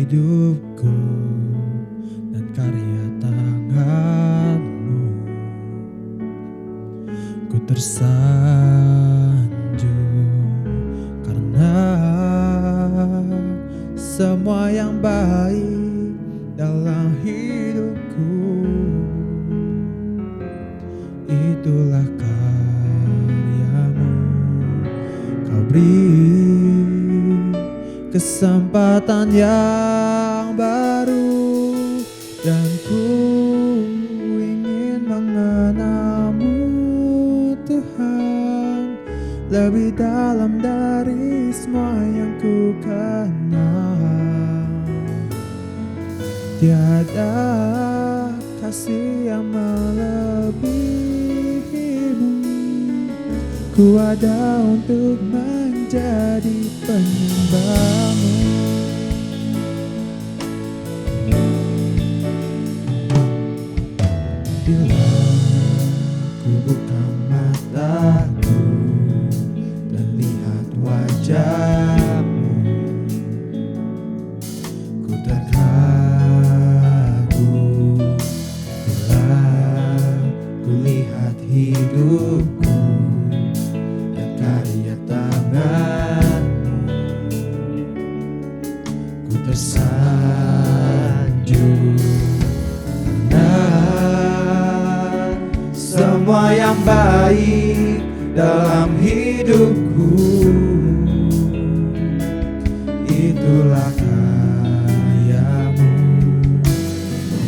hidupku dan karya tangan-Mu. Ku tersanjung karena semua yang baik dalam hidupku, itulah karya-Mu. Kau beri kesempatan yang baru, dan ku ingin mengenal-Mu, Tuhan, lebih dalam dari semua yang ku kenal. Tiada kasih yang melebihi-Mu. Ku ada untuk menjadi penyembah-Mu. Bila ku buka mataku dan lihat wajah-Mu, ku terkagum. Bila ku lihat hidupku dan karya tangan-Mu, ku tersanjung karena semua yang baik dalam hidupku, itulah karya-Mu.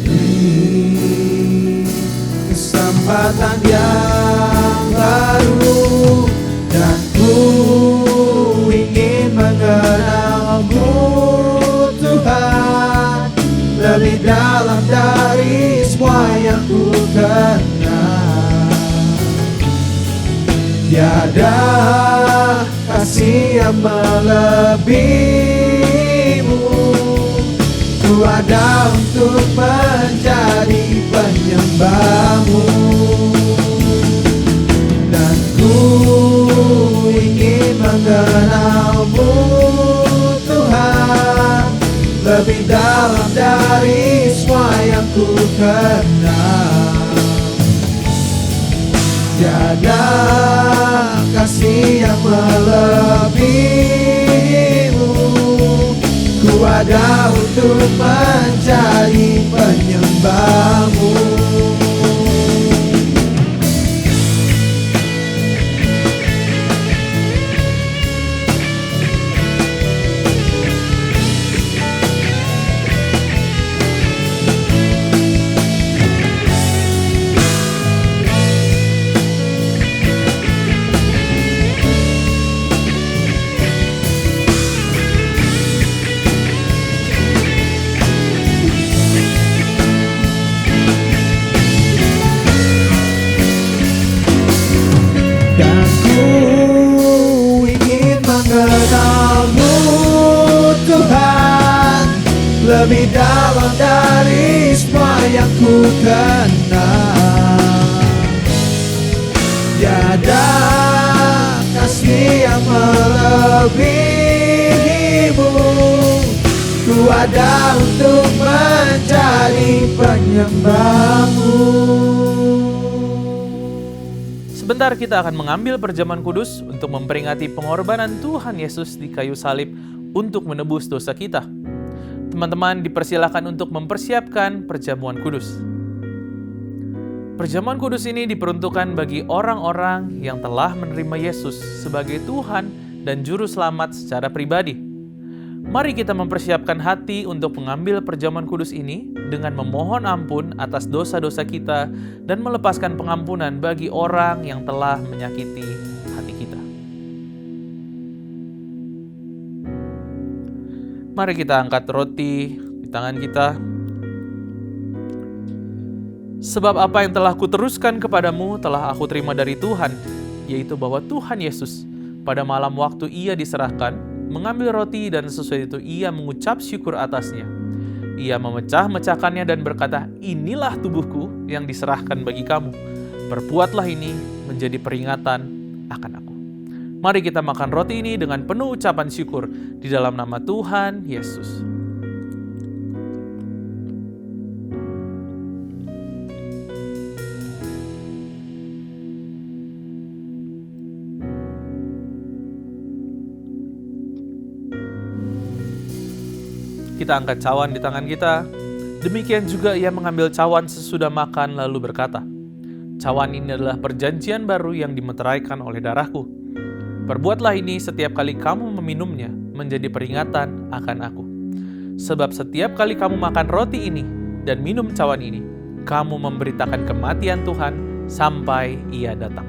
Beri kesempatan yang baru, dan ku ingin mengenal-Mu, Tuhan, lebih dalam dari semua yang ku kenal. Tiada kasih yang melebihi-Mu. Ku ada untuk menjadi penyembah-Mu, dan ku ingin mengenal-Mu, Tuhan, lebih dalam dari semua yang ku kenal. Tiada kasih yang melebihi-Mu. Ku ada untuk menjadi penyembah-Mu. Dan ku ingin mengenal-Mu, Tuhan, lebih dalam dari semua yang ku kenal. Tiada kasih yang melebihi-Mu. Ku ada untuk menjadi penyembah-Mu. Sebentar kita akan mengambil perjamuan kudus untuk memperingati pengorbanan Tuhan Yesus di kayu salib untuk menebus dosa kita. Teman-teman dipersilakan untuk mempersiapkan perjamuan kudus. Perjamuan kudus ini diperuntukkan bagi orang-orang yang telah menerima Yesus sebagai Tuhan dan Juru Selamat secara pribadi. Mari kita mempersiapkan hati untuk mengambil perjamuan kudus ini dengan memohon ampun atas dosa-dosa kita dan melepaskan pengampunan bagi orang yang telah menyakiti hati kita. Mari kita angkat roti di tangan kita. Sebab apa yang telah kuteruskan kepadamu telah aku terima dari Tuhan, yaitu bahwa Tuhan Yesus pada malam waktu Ia diserahkan, mengambil roti dan sesudah itu Ia mengucap syukur atasnya. Ia memecah-mecahkannya dan berkata, "Inilah tubuhku yang diserahkan bagi kamu. Perbuatlah ini menjadi peringatan akan aku." Mari kita makan roti ini dengan penuh ucapan syukur di dalam nama Tuhan Yesus. Kita angkat cawan di tangan kita. Demikian juga ia mengambil cawan sesudah makan lalu berkata, "Cawan ini adalah perjanjian baru yang dimeteraikan oleh darahku. Perbuatlah ini setiap kali kamu meminumnya menjadi peringatan akan aku. Sebab setiap kali kamu makan roti ini dan minum cawan ini, kamu memberitakan kematian Tuhan sampai ia datang."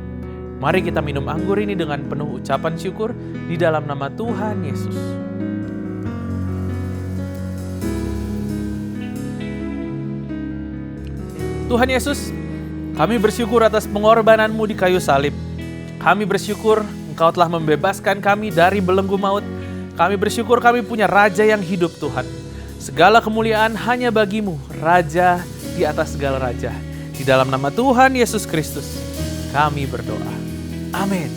Mari kita minum anggur ini dengan penuh ucapan syukur di dalam nama Tuhan Yesus. Tuhan Yesus, kami bersyukur atas pengorbanan-Mu di kayu salib. Kami bersyukur Engkau telah membebaskan kami dari belenggu maut. Kami bersyukur kami punya Raja yang hidup, Tuhan. Segala kemuliaan hanya bagi-Mu, Raja di atas segala raja. Di dalam nama Tuhan Yesus Kristus, kami berdoa. Amin.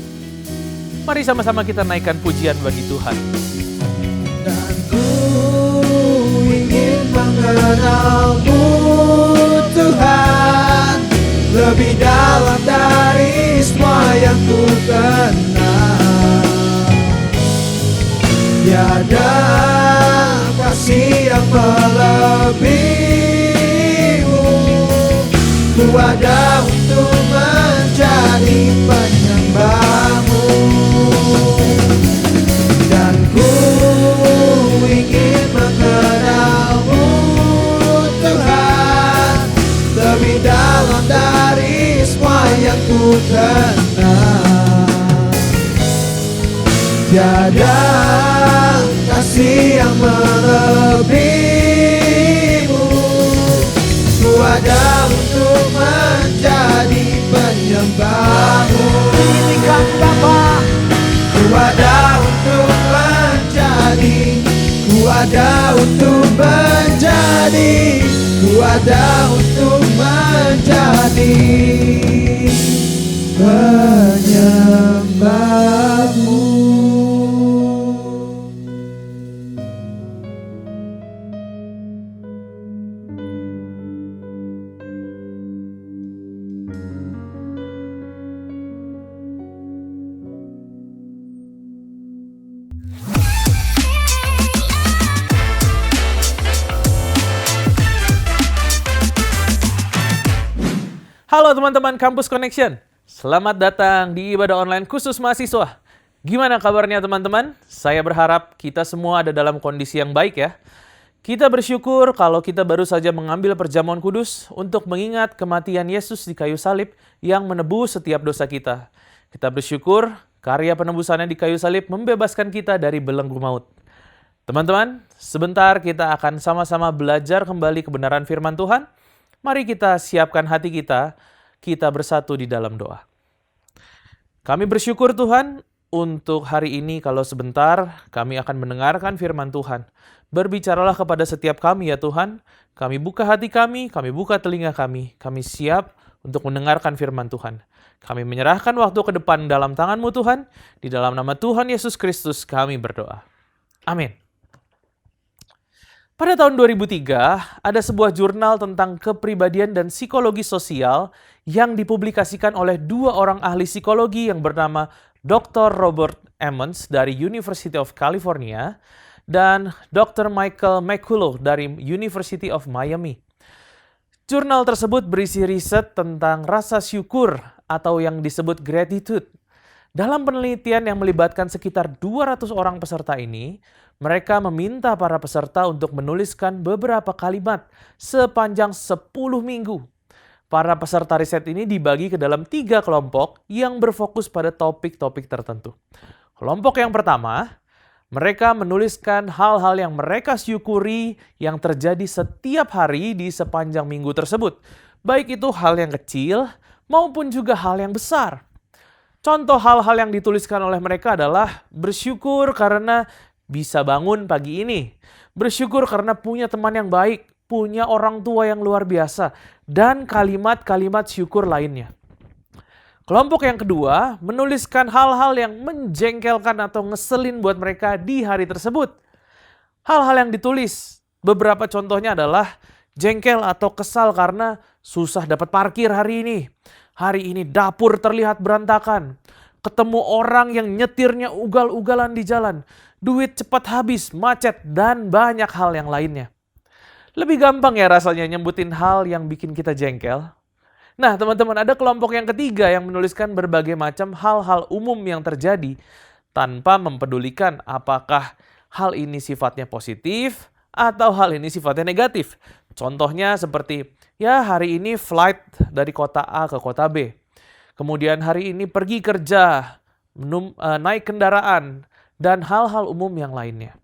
Mari sama-sama kita naikkan pujian bagi Tuhan. Dan ku ingin mengenal-Mu, Tuhan, lebih dalam dari semua yang ku kenal. Tiada kasih yang melebihi-Mu. Ku ada untuk menjadi penyembah-Mu. Dan ku ingin mengenal-Mu, Tuhan, lebih dalam dari semua yang ku kenal. Tiada kasih yang melebihi-Mu. Ku ada untuk menjadi penyembah-Mu. Tinggikan Bapa. Ku ada untuk menjadi, ku ada untuk menjadi, ku ada untuk menjadi penyembah-Mu. Halo teman-teman Kampus Connection, selamat datang di ibadah online khusus mahasiswa. Gimana kabarnya teman-teman? Saya berharap kita semua ada dalam kondisi yang baik ya. Kita bersyukur kalau kita baru saja mengambil perjamuan kudus untuk mengingat kematian Yesus di kayu salib yang menebus setiap dosa kita. Kita bersyukur karya penebusannya di kayu salib membebaskan kita dari belenggu maut. Teman-teman, sebentar kita akan sama-sama belajar kembali kebenaran firman Tuhan. Mari kita siapkan hati kita bersatu di dalam doa. Kami bersyukur Tuhan untuk hari ini kalau sebentar kami akan mendengarkan firman Tuhan. Berbicaralah kepada setiap kami ya Tuhan. Kami buka hati kami buka telinga kami siap untuk mendengarkan firman Tuhan. Kami menyerahkan waktu ke depan dalam tangan-Mu Tuhan. Di dalam nama Tuhan Yesus Kristus kami berdoa. Amin. Pada tahun 2003, ada sebuah jurnal tentang kepribadian dan psikologi sosial yang dipublikasikan oleh dua orang ahli psikologi yang bernama Dr. Robert Emmons dari University of California dan Dr. Michael McCullough dari University of Miami. Jurnal tersebut berisi riset tentang rasa syukur atau yang disebut gratitude. Dalam penelitian yang melibatkan sekitar 200 orang peserta ini, mereka meminta para peserta untuk menuliskan beberapa kalimat sepanjang 10 minggu. Para peserta riset ini dibagi ke dalam 3 kelompok yang berfokus pada topik-topik tertentu. Kelompok yang pertama, mereka menuliskan hal-hal yang mereka syukuri yang terjadi setiap hari di sepanjang minggu tersebut. Baik itu hal yang kecil maupun juga hal yang besar. Contoh hal-hal yang dituliskan oleh mereka adalah bersyukur karena bisa bangun pagi ini, bersyukur karena punya teman yang baik, punya orang tua yang luar biasa, dan kalimat-kalimat syukur lainnya. Kelompok yang kedua menuliskan hal-hal yang menjengkelkan atau ngeselin buat mereka di hari tersebut. Hal-hal yang ditulis, beberapa contohnya adalah jengkel atau kesal karena susah dapat parkir hari ini. Hari ini dapur terlihat berantakan. ketemu orang yang nyetirnya ugal-ugalan di jalan, duit cepat habis, macet, dan banyak hal yang lainnya. Lebih gampang ya rasanya nyebutin hal yang bikin kita jengkel. Nah, teman-teman, ada kelompok yang ketiga yang menuliskan berbagai macam hal-hal umum yang terjadi tanpa mempedulikan apakah hal ini sifatnya positif atau hal ini sifatnya negatif. Contohnya seperti, ya hari ini flight dari kota A ke kota B. Kemudian hari ini pergi kerja, naik kendaraan, dan hal-hal umum yang lainnya.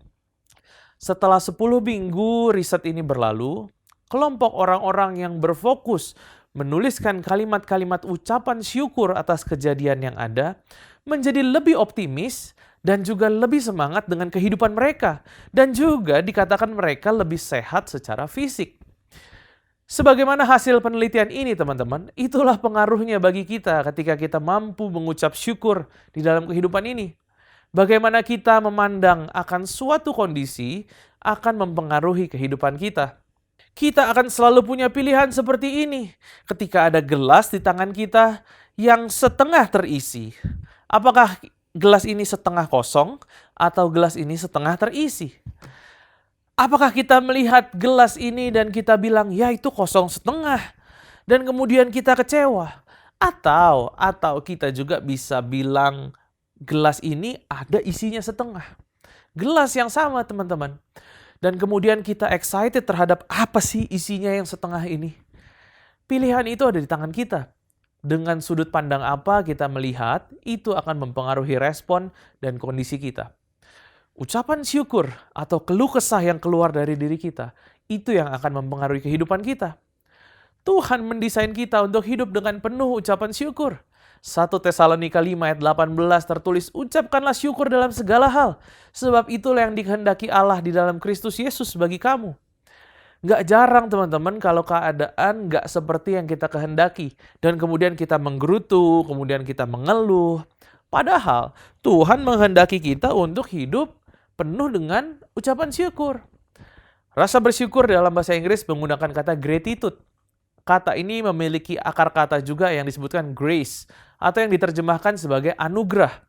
Setelah 10 minggu riset ini berlalu, kelompok orang-orang yang berfokus menuliskan kalimat-kalimat ucapan syukur atas kejadian yang ada menjadi lebih optimis dan juga lebih semangat dengan kehidupan mereka, dan juga dikatakan mereka lebih sehat secara fisik. Sebagaimana hasil penelitian ini, teman-teman, itulah pengaruhnya bagi kita ketika kita mampu mengucap syukur di dalam kehidupan ini. Bagaimana kita memandang akan suatu kondisi akan mempengaruhi kehidupan kita. Kita akan selalu punya pilihan seperti ini. Ketika ada gelas di tangan kita yang setengah terisi, apakah gelas ini setengah kosong atau gelas ini setengah terisi? Apakah kita melihat gelas ini dan kita bilang, ya itu kosong setengah, dan kemudian kita kecewa? Atau kita juga bisa bilang, gelas ini ada isinya setengah. Gelas yang sama, teman-teman. Dan kemudian kita excited terhadap apa sih isinya yang setengah ini. Pilihan itu ada di tangan kita. Dengan sudut pandang apa kita melihat, itu akan mempengaruhi respon dan kondisi kita. Ucapan syukur atau keluh kesah yang keluar dari diri kita, itu yang akan mempengaruhi kehidupan kita. Tuhan mendesain kita untuk hidup dengan penuh ucapan syukur. 1 Tesalonika 5 ayat 18 tertulis, ucapkanlah syukur dalam segala hal, sebab itulah yang dikehendaki Allah di dalam Kristus Yesus bagi kamu. Gak jarang teman-teman kalau keadaan gak seperti yang kita kehendaki, dan kemudian kita menggerutu, kemudian kita mengeluh. Padahal Tuhan menghendaki kita untuk hidup penuh dengan ucapan syukur. Rasa bersyukur dalam bahasa Inggris menggunakan kata gratitude. Kata ini memiliki akar kata juga yang disebutkan grace, atau yang diterjemahkan sebagai anugerah.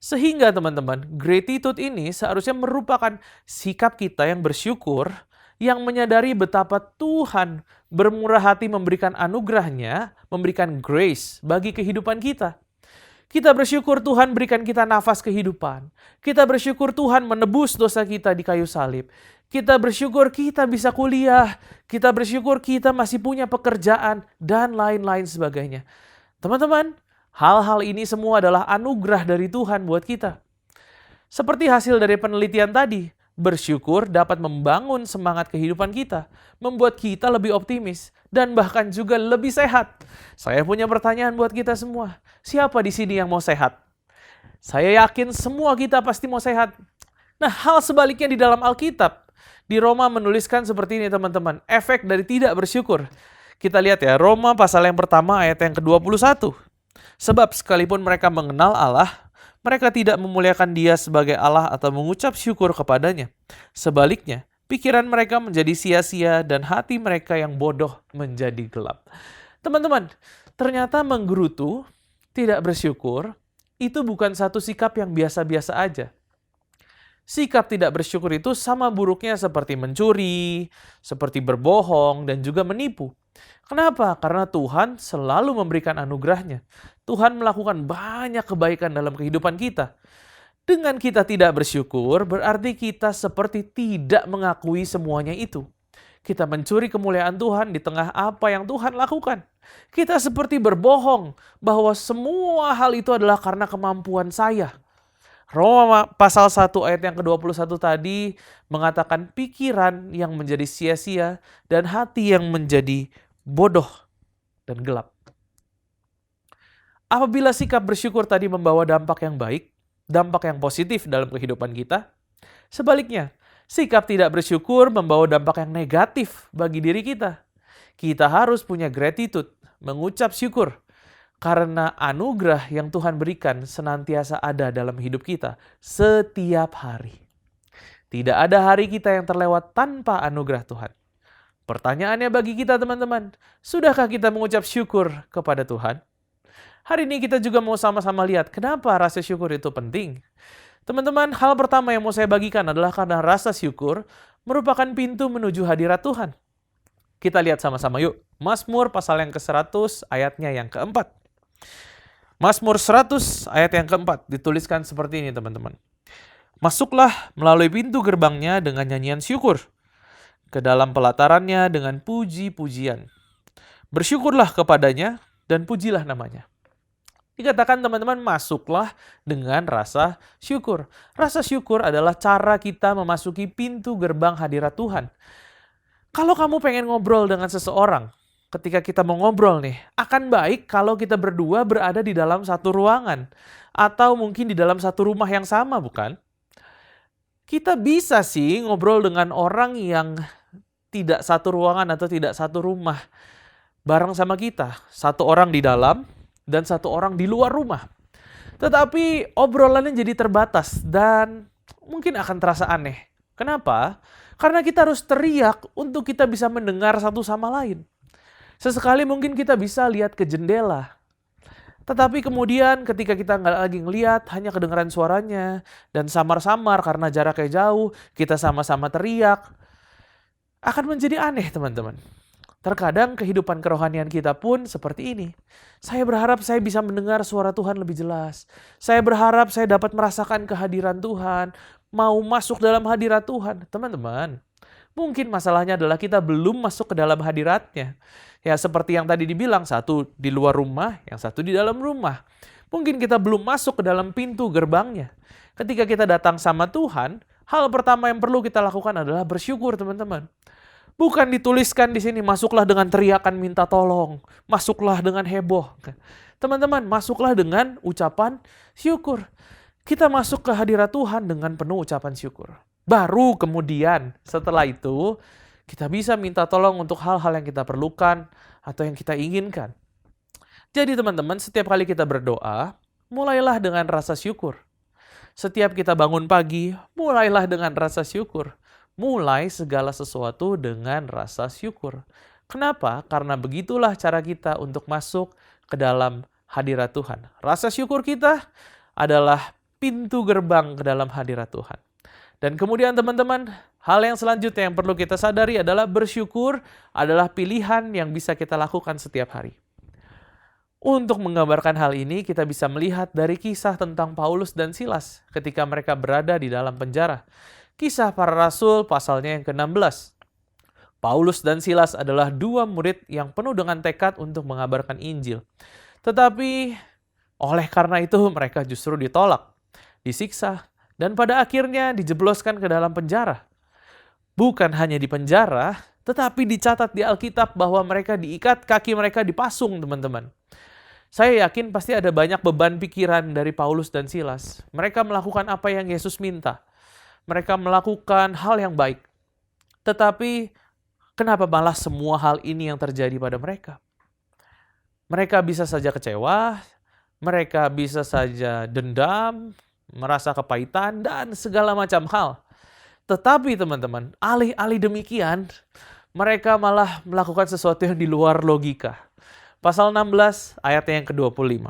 Sehingga teman-teman, gratitude ini seharusnya merupakan sikap kita yang bersyukur, yang menyadari betapa Tuhan bermurah hati memberikan anugerahnya, memberikan grace bagi kehidupan kita. Kita bersyukur Tuhan berikan kita nafas kehidupan. Kita bersyukur Tuhan menebus dosa kita di kayu salib. Kita bersyukur kita bisa kuliah. Kita bersyukur kita masih punya pekerjaan dan lain-lain sebagainya. Teman-teman, hal-hal ini semua adalah anugerah dari Tuhan buat kita. Seperti hasil dari penelitian tadi, bersyukur dapat membangun semangat kehidupan kita, membuat kita lebih optimis, dan bahkan juga lebih sehat. Saya punya pertanyaan buat kita semua. Siapa di sini yang mau sehat? Saya yakin semua kita pasti mau sehat. Nah, hal sebaliknya di dalam Alkitab. Di Roma menuliskan seperti ini teman-teman, efek dari tidak bersyukur. Kita lihat ya, Roma pasal yang pertama ayat yang ke-21. Sebab sekalipun mereka mengenal Allah, mereka tidak memuliakan Dia sebagai Allah atau mengucap syukur kepadanya. Sebaliknya, pikiran mereka menjadi sia-sia dan hati mereka yang bodoh menjadi gelap. Teman-teman, ternyata menggerutu, tidak bersyukur, itu bukan satu sikap yang biasa-biasa aja. Sikap tidak bersyukur itu sama buruknya seperti mencuri, seperti berbohong, dan juga menipu. Kenapa? Karena Tuhan selalu memberikan anugerahnya. Tuhan melakukan banyak kebaikan dalam kehidupan kita. Dengan kita tidak bersyukur, berarti kita seperti tidak mengakui semuanya itu. Kita mencuri kemuliaan Tuhan di tengah apa yang Tuhan lakukan. Kita seperti berbohong bahwa semua hal itu adalah karena kemampuan saya. Roma pasal 1 ayat yang ke-21 tadi mengatakan pikiran yang menjadi sia-sia dan hati yang menjadi bodoh dan gelap. Apabila sikap bersyukur tadi membawa dampak yang baik, dampak yang positif dalam kehidupan kita, sebaliknya, sikap tidak bersyukur membawa dampak yang negatif bagi diri kita. Kita harus punya gratitude, mengucap syukur, karena anugerah yang Tuhan berikan senantiasa ada dalam hidup kita setiap hari. Tidak ada hari kita yang terlewat tanpa anugerah Tuhan. Pertanyaannya bagi kita teman-teman, sudahkah kita mengucap syukur kepada Tuhan? Hari ini kita juga mau sama-sama lihat kenapa rasa syukur itu penting. Teman-teman, hal pertama yang mau saya bagikan adalah karena rasa syukur merupakan pintu menuju hadirat Tuhan. Kita lihat sama-sama yuk. Mazmur pasal yang ke-100 ayatnya yang keempat. Mazmur 100 ayat yang keempat dituliskan seperti ini teman-teman. Masuklah melalui pintu gerbangnya dengan nyanyian syukur, ke dalam pelatarannya dengan puji-pujian. Bersyukurlah kepadanya dan pujilah namanya. Dikatakan teman-teman, masuklah dengan rasa syukur. Rasa syukur adalah cara kita memasuki pintu gerbang hadirat Tuhan. Kalau kamu pengen ngobrol dengan seseorang, ketika kita mau ngobrol nih, akan baik kalau kita berdua berada di dalam satu ruangan. Atau mungkin di dalam satu rumah yang sama, bukan? Kita bisa sih ngobrol dengan orang yang tidak satu ruangan atau tidak satu rumah bareng sama kita. Satu orang di dalam dan satu orang di luar rumah. Tetapi obrolannya jadi terbatas dan mungkin akan terasa aneh. Kenapa? Karena kita harus teriak untuk kita bisa mendengar satu sama lain. Sesekali mungkin kita bisa lihat ke jendela. Tetapi kemudian ketika kita nggak lagi ngeliat, hanya kedengaran suaranya, dan samar-samar karena jaraknya jauh, kita sama-sama teriak, akan menjadi aneh teman-teman. Terkadang kehidupan kerohanian kita pun seperti ini. Saya berharap saya bisa mendengar suara Tuhan lebih jelas. Saya berharap saya dapat merasakan kehadiran Tuhan, mau masuk dalam hadirat Tuhan. Teman-teman, mungkin masalahnya adalah kita belum masuk ke dalam hadiratnya. Ya seperti yang tadi dibilang, satu di luar rumah, yang satu di dalam rumah. Mungkin kita belum masuk ke dalam pintu gerbangnya. Ketika kita datang sama Tuhan, hal pertama yang perlu kita lakukan adalah bersyukur teman-teman. Bukan dituliskan di sini, masuklah dengan teriakan minta tolong. Masuklah dengan heboh. Teman-teman, masuklah dengan ucapan syukur. Kita masuk ke hadirat Tuhan dengan penuh ucapan syukur. Baru kemudian setelah itu, kita bisa minta tolong untuk hal-hal yang kita perlukan atau yang kita inginkan. Jadi teman-teman, setiap kali kita berdoa, mulailah dengan rasa syukur. Setiap kita bangun pagi, mulailah dengan rasa syukur. Mulai segala sesuatu dengan rasa syukur. Kenapa? Karena begitulah cara kita untuk masuk ke dalam hadirat Tuhan. Rasa syukur kita adalah pintu gerbang ke dalam hadirat Tuhan. Dan kemudian teman-teman, hal yang selanjutnya yang perlu kita sadari adalah bersyukur adalah pilihan yang bisa kita lakukan setiap hari. Untuk menggambarkan hal ini, kita bisa melihat dari kisah tentang Paulus dan Silas ketika mereka berada di dalam penjara. Kisah para Rasul pasalnya yang ke-16. Paulus dan Silas adalah dua murid yang penuh dengan tekad untuk mengabarkan Injil. Tetapi oleh karena itu mereka justru ditolak, disiksa, dan pada akhirnya dijebloskan ke dalam penjara. Bukan hanya di penjara, tetapi dicatat di Alkitab bahwa mereka diikat, kaki mereka dipasung, teman-teman. Saya yakin pasti ada banyak beban pikiran dari Paulus dan Silas. Mereka melakukan apa yang Yesus minta. Mereka melakukan hal yang baik. Tetapi kenapa malah semua hal ini yang terjadi pada mereka? Mereka bisa saja kecewa, mereka bisa saja dendam, merasa kepahitan, dan segala macam hal. Tetapi teman-teman, alih-alih demikian, mereka malah melakukan sesuatu yang di luar logika. Pasal 16 ayatnya yang ke-25.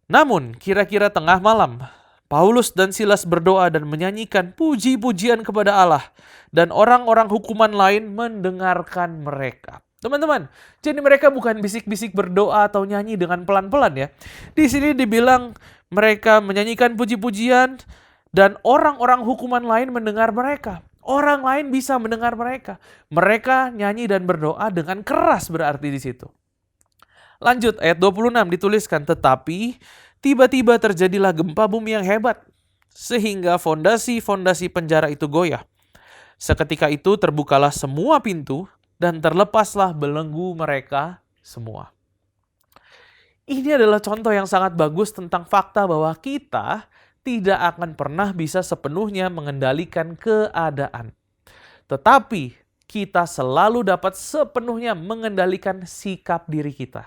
Namun, kira-kira tengah malam, Paulus dan Silas berdoa dan menyanyikan puji-pujian kepada Allah, dan orang-orang hukuman lain mendengarkan mereka. Teman-teman, jadi mereka bukan bisik-bisik berdoa atau nyanyi dengan pelan-pelan ya. Di sini dibilang mereka menyanyikan puji-pujian dan orang-orang hukuman lain mendengar mereka. Orang lain bisa mendengar mereka. Mereka nyanyi dan berdoa dengan keras berarti di situ. Lanjut ayat 26 dituliskan, tetapi tiba-tiba terjadilah gempa bumi yang hebat sehingga fondasi-fondasi penjara itu goyah. Seketika itu terbukalah semua pintu dan terlepaslah belenggu mereka semua. Ini adalah contoh yang sangat bagus tentang fakta bahwa kita tidak akan pernah bisa sepenuhnya mengendalikan keadaan. Tetapi kita selalu dapat sepenuhnya mengendalikan sikap diri kita.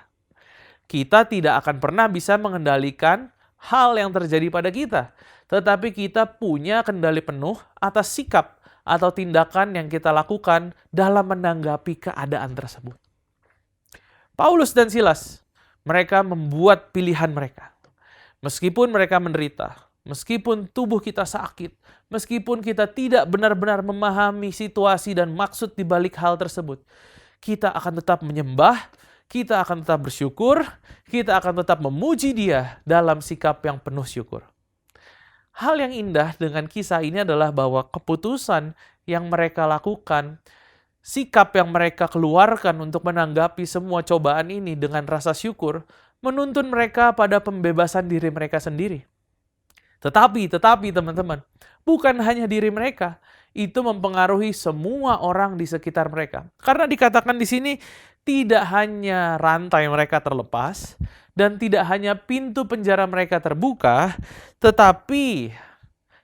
Kita tidak akan pernah bisa mengendalikan hal yang terjadi pada kita. Tetapi kita punya kendali penuh atas sikap atau tindakan yang kita lakukan dalam menanggapi keadaan tersebut. Paulus dan Silas Mereka membuat pilihan mereka. Meskipun mereka menderita, meskipun tubuh kita sakit, meskipun kita tidak benar-benar memahami situasi dan maksud di balik hal tersebut, kita akan tetap menyembah, kita akan tetap bersyukur, kita akan tetap memuji Dia dalam sikap yang penuh syukur. Hal yang indah dengan kisah ini adalah bahwa keputusan yang mereka lakukan, sikap yang mereka keluarkan untuk menanggapi semua cobaan ini dengan rasa syukur, menuntun mereka pada pembebasan diri mereka sendiri. Tetapi teman-teman, bukan hanya diri mereka, itu mempengaruhi semua orang di sekitar mereka. Karena dikatakan di sini, tidak hanya rantai mereka terlepas, dan tidak hanya pintu penjara mereka terbuka, tetapi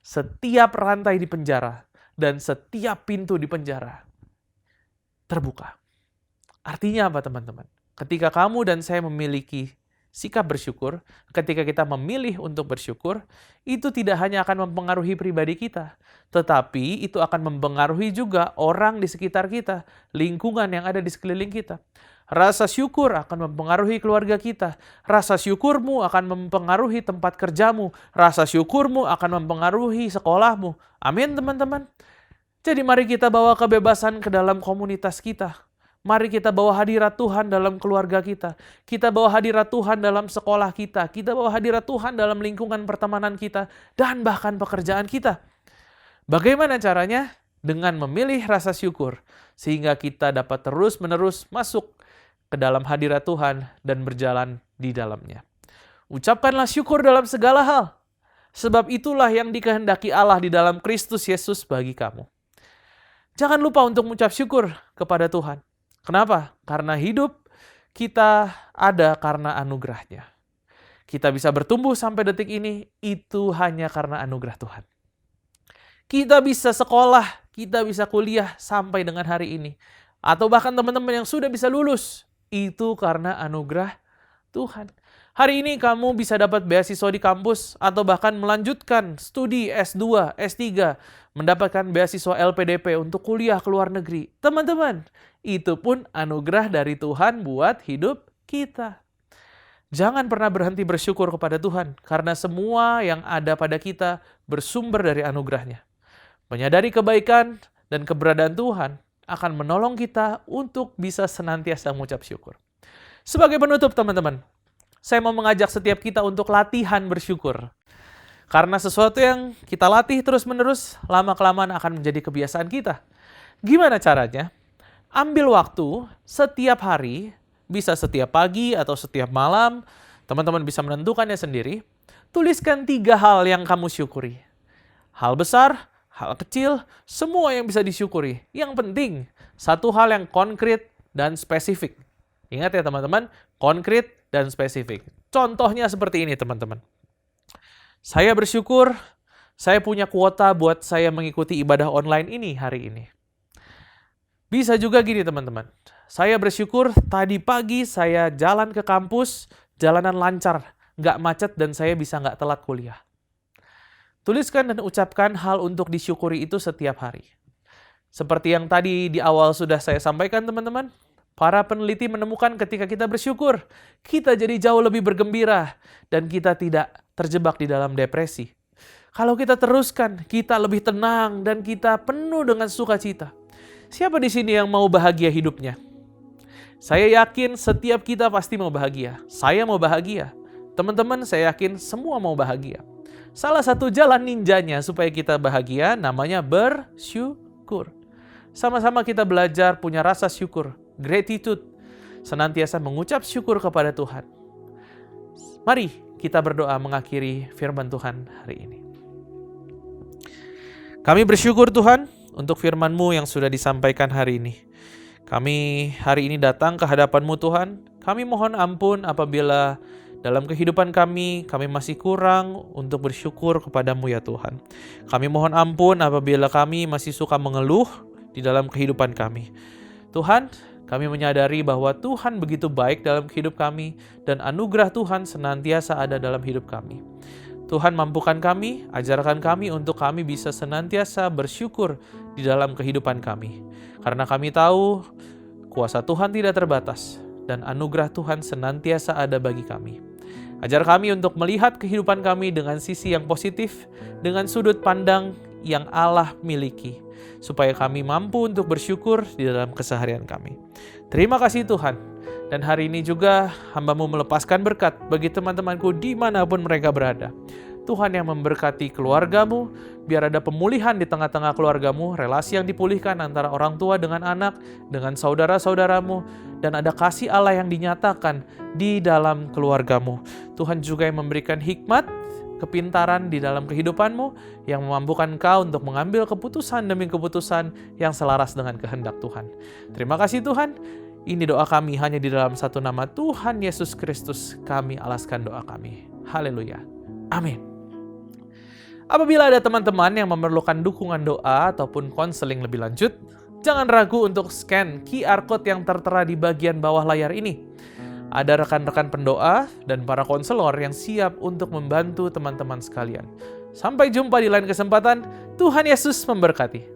setiap rantai di penjara dan setiap pintu di penjara terbuka. Artinya apa teman-teman? Ketika kamu dan saya memiliki sikap bersyukur, ketika kita memilih untuk bersyukur, itu tidak hanya akan mempengaruhi pribadi kita, tetapi itu akan mempengaruhi juga orang di sekitar kita, lingkungan yang ada di sekeliling kita. Rasa syukur akan mempengaruhi keluarga kita, rasa syukurmu akan mempengaruhi tempat kerjamu, rasa syukurmu akan mempengaruhi sekolahmu. Amin teman-teman. Jadi mari kita bawa kebebasan ke dalam komunitas kita. Mari kita bawa hadirat Tuhan dalam keluarga kita. Kita bawa hadirat Tuhan dalam sekolah kita. Kita bawa hadirat Tuhan dalam lingkungan pertemanan kita. Dan bahkan pekerjaan kita. Bagaimana caranya? Dengan memilih rasa syukur. Sehingga kita dapat terus-menerus masuk ke dalam hadirat Tuhan dan berjalan di dalamnya. Ucapkanlah syukur dalam segala hal. Sebab itulah yang dikehendaki Allah di dalam Kristus Yesus bagi kamu. Jangan lupa untuk mengucap syukur kepada Tuhan. Kenapa? Karena hidup kita ada karena anugerah-Nya. Kita bisa bertumbuh sampai detik ini, itu hanya karena anugerah Tuhan. Kita bisa sekolah, kita bisa kuliah sampai dengan hari ini. Atau bahkan teman-teman yang sudah bisa lulus, itu karena anugerah Tuhan. Hari ini kamu bisa dapat beasiswa di kampus atau bahkan melanjutkan studi S2, S3, mendapatkan beasiswa LPDP untuk kuliah ke luar negeri. Teman-teman, itu pun anugerah dari Tuhan buat hidup kita. Jangan pernah berhenti bersyukur kepada Tuhan, karena semua yang ada pada kita bersumber dari anugerah-Nya. Menyadari kebaikan dan keberadaan Tuhan akan menolong kita untuk bisa senantiasa mengucap syukur. Sebagai penutup teman-teman, saya mau mengajak setiap kita untuk latihan bersyukur. Karena sesuatu yang kita latih terus-menerus, lama-kelamaan akan menjadi kebiasaan kita. Gimana caranya? Ambil waktu setiap hari, bisa setiap pagi atau setiap malam, teman-teman bisa menentukannya sendiri. Tuliskan 3 hal yang kamu syukuri. Hal besar, hal kecil, semua yang bisa disyukuri. Yang penting, satu hal yang konkret dan spesifik. Ingat ya teman-teman, konkret dan spesifik. Contohnya seperti ini teman-teman. Saya bersyukur, saya punya kuota buat saya mengikuti ibadah online ini hari ini. Bisa juga gini teman-teman. Saya bersyukur tadi pagi saya jalan ke kampus, jalanan lancar, nggak macet dan saya bisa nggak telat kuliah. Tuliskan dan ucapkan hal untuk disyukuri itu setiap hari. Seperti yang tadi di awal sudah saya sampaikan teman-teman, para peneliti menemukan ketika kita bersyukur, kita jadi jauh lebih bergembira dan kita tidak terjebak di dalam depresi. Kalau kita teruskan, kita lebih tenang dan kita penuh dengan sukacita. Siapa di sini yang mau bahagia hidupnya? Saya yakin setiap kita pasti mau bahagia. Saya mau bahagia. Teman-teman, saya yakin semua mau bahagia. Salah satu jalan ninjanya supaya kita bahagia namanya bersyukur. Sama-sama kita belajar punya rasa syukur, gratitude, senantiasa mengucap syukur kepada Tuhan. Mari kita berdoa mengakhiri firman Tuhan hari ini. Kami bersyukur Tuhan untuk firman-Mu yang sudah disampaikan hari ini. Kami hari ini datang ke hadapan-Mu Tuhan. Kami mohon ampun apabila dalam kehidupan kami masih kurang untuk bersyukur kepada-Mu ya Tuhan. Kami mohon ampun apabila kami masih suka mengeluh di dalam kehidupan kami. Tuhan, kami menyadari bahwa Tuhan begitu baik dalam hidup kami dan anugerah Tuhan senantiasa ada dalam hidup kami. Tuhan mampukan kami, ajarkan kami untuk kami bisa senantiasa bersyukur di dalam kehidupan kami. Karena kami tahu kuasa Tuhan tidak terbatas. dan anugerah Tuhan senantiasa ada bagi kami. Ajar kami untuk melihat kehidupan kami dengan sisi yang positif, dengan sudut pandang yang Allah miliki, supaya kami mampu untuk bersyukur di dalam keseharian kami. Terima kasih Tuhan. Dan hari ini juga hamba-Mu melepaskan berkat bagi teman-temanku dimanapun mereka berada. Tuhan yang memberkati keluarga-Mu, biar ada pemulihan di tengah-tengah keluarga-Mu, relasi yang dipulihkan antara orang tua dengan anak, dengan saudara-saudaramu, dan ada kasih Allah yang dinyatakan di dalam keluarga-Mu. Tuhan juga yang memberikan hikmat, kepintaran di dalam kehidupan-Mu, yang memampukan Engkau untuk mengambil keputusan demi keputusan yang selaras dengan kehendak Tuhan. Terima kasih Tuhan. Ini doa kami hanya di dalam satu nama Tuhan Yesus Kristus. Kami alaskan doa kami. Haleluya. Amin. Apabila ada teman-teman yang memerlukan dukungan doa ataupun konseling lebih lanjut, jangan ragu untuk scan QR Code yang tertera di bagian bawah layar ini. Ada rekan-rekan pendoa dan para konselor yang siap untuk membantu teman-teman sekalian. Sampai jumpa di lain kesempatan. Tuhan Yesus memberkati.